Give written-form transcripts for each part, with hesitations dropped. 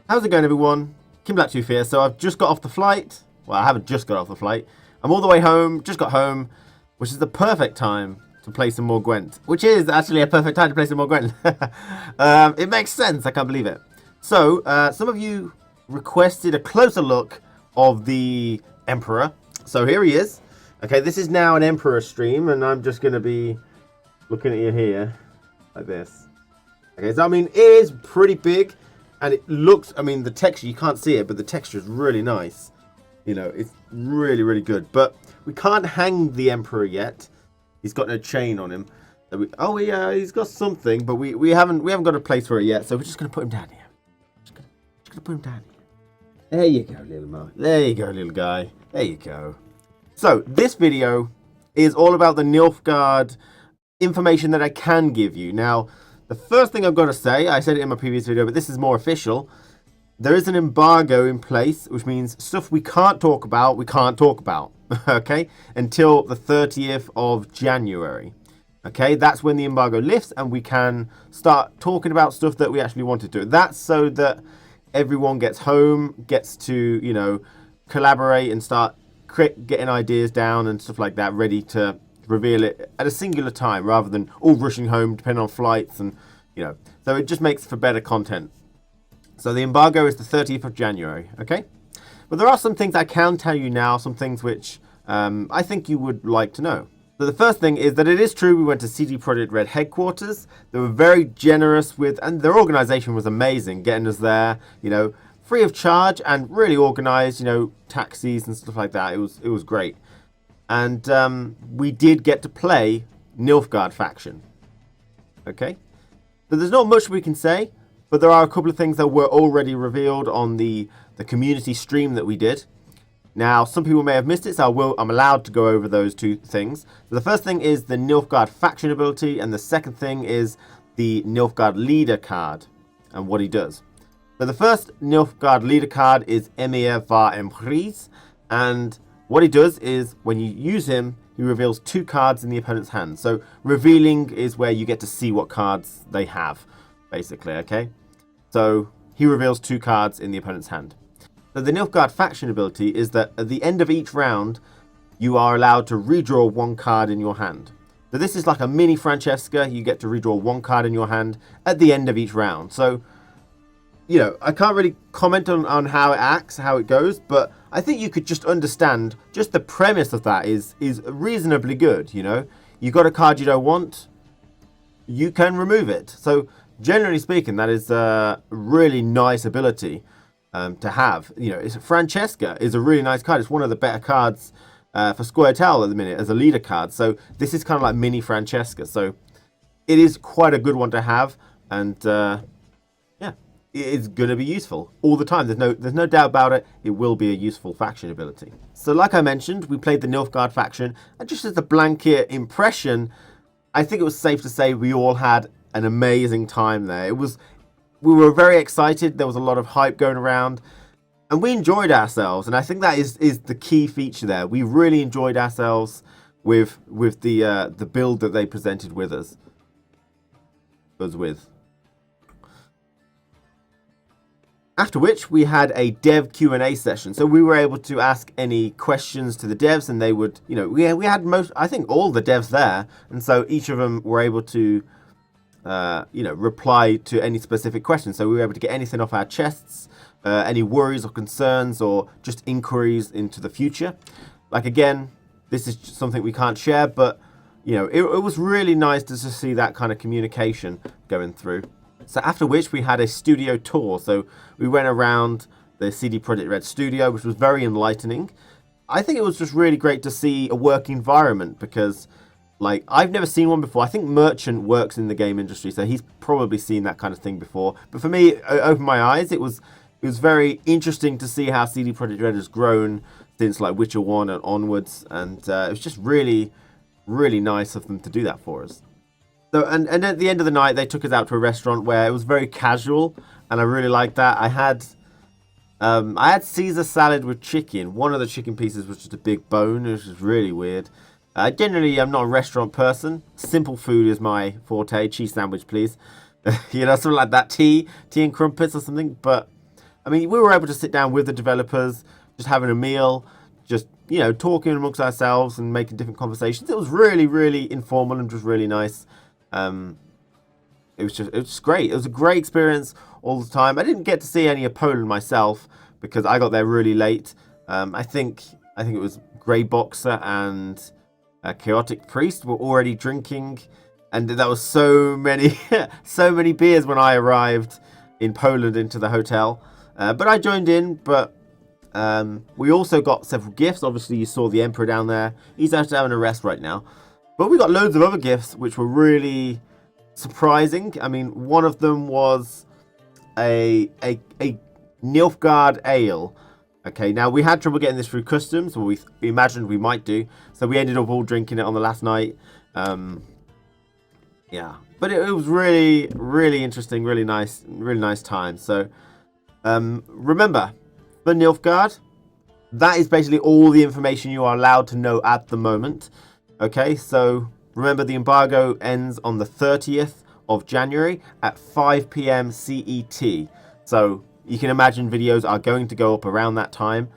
How's it going, everyone? Kim Blacktooth here. So I've just got off the flight. Well, I haven't just got off the flight. I'm all the way home, just got home, which is the perfect time to play some more Gwent. Which is actually a perfect time to play some more Gwent. It makes sense, I can't believe it. So, some of you requested a closer look of the Emperor. So here he is. Okay, this is now an Emperor stream, and I'm just going to be looking at you here, like this. Okay, so I mean, it is pretty big. And it looks, I mean, the texture, you can't see it, but the texture is really nice. You know, it's really, really good. But we can't hang the Emperor yet. He's got no chain on him. So yeah, he's got something, but we haven't got a place for it yet. So we're just going to put him down here. Just going to put him down here. There you go, little Mark. There you go, little guy. There you go. So this video is all about the Nilfgaard information that I can give you. Now, the first thing I've got to say, I said it in my previous video, but this is more official. There is an embargo in place, which means stuff we can't talk about, okay? Until the 30th of January. Okay, that's when the embargo lifts and we can start talking about stuff that we actually want to do. That's so that everyone gets home, gets to, you know, collaborate and start getting ideas down and stuff like that, ready to reveal it at a singular time rather than all rushing home depending on flights, and you know, so it just makes for better content. So the embargo is the 30th of January, okay? But there are some things I can tell you now, some things which I think you would like to know. So the first thing is that it is true we went to CD Projekt Red headquarters. They were very generous with, and their organization was amazing, getting us there, you know, free of charge and really organized, you know, taxis and stuff like that. It was great. And we did get to play Nilfgaard faction. Okay? So there's not much we can say, but there are a couple of things that were already revealed on the community stream that we did. Now, some people may have missed it, so I'm allowed to go over those two things. So the first thing is the Nilfgaard faction ability, and the second thing is the Nilfgaard leader card and what he does. So the first Nilfgaard leader card is Emir var Emprise, and what he does is, when you use him, he reveals 2 cards in the opponent's hand. So, revealing is where you get to see what cards they have, basically, okay? So, he reveals 2 cards in the opponent's hand. So, the Nilfgaard faction ability is that at the end of each round, you are allowed to redraw 1 card in your hand. So, this is like a mini Francesca. You get to redraw 1 card in your hand at the end of each round. So, you know, I can't really comment on how it acts, how it goes, but I think you could just understand just the premise of that is reasonably good, you know. You got a card you don't want, you can remove it. So generally speaking, that is a really nice ability to have. You know, Francesca is a really nice card. It's one of the better cards for Squirtle at the minute as a leader card. So this is kind of like mini Francesca. So it is quite a good one to have, and yeah. It's going to be useful all the time. There's no doubt about it. It will be a useful faction ability. So like I mentioned, we played the Nilfgaard faction, and just as a blanket impression, I think it was safe to say we all had an amazing time there. We were very excited. There was a lot of hype going around, and we enjoyed ourselves. And I think that is the key feature there. We really enjoyed ourselves with the build that they presented with us. After which we had a dev Q&A session, so we were able to ask any questions to the devs, and they would, you know, we had I think all the devs there, and so each of them were able to, you know, reply to any specific questions. So we were able to get anything off our chests, any worries or concerns, or just inquiries into the future. Like, again, this is something we can't share, but you know, it was really nice to just see that kind of communication going through. So after which we had a studio tour. So we went around the CD Projekt Red studio, which was very enlightening. I think it was just really great to see a work environment because, like, I've never seen one before. I think Merchant works in the game industry, so he's probably seen that kind of thing before. But for me, it opened my eyes. It was very interesting to see how CD Projekt Red has grown since, like, Witcher 1 and onwards. And it was just really, really nice of them to do that for us. So, and at the end of the night, they took us out to a restaurant where it was very casual, and I really liked that. I had Caesar salad with chicken. One of the chicken pieces was just a big bone, which was really weird. Generally, I'm not a restaurant person. Simple food is my forte. Cheese sandwich, please. You know, something like that. Tea and crumpets or something. But I mean, we were able to sit down with the developers, just having a meal, just, you know, talking amongst ourselves and making different conversations. It was really, really informal and just really nice. It was just great. It was a great experience all the time. I didn't get to see any of Poland myself because I got there really late. I think it was Grey Boxer and Chaotic Priest were already drinking, and that was so many so many beers when I arrived in Poland into the hotel. But I joined in. But we also got several gifts. Obviously, you saw the Emperor down there. He's actually having a rest right now. But we got loads of other gifts which were really surprising. I mean, one of them was a Nilfgaard ale. Okay, now we had trouble getting this through customs, or we imagined we might do, so we ended up all drinking it on the last night. Yeah, but it was really, really interesting, really nice time. So remember, for Nilfgaard, that is basically all the information you are allowed to know at the moment. Okay, so remember, the embargo ends on the 30th of January at 5 p.m. CET. So you can imagine videos are going to go up around that time.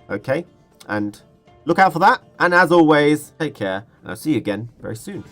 Okay, and look out for that. And as always, take care, and I'll see you again very soon.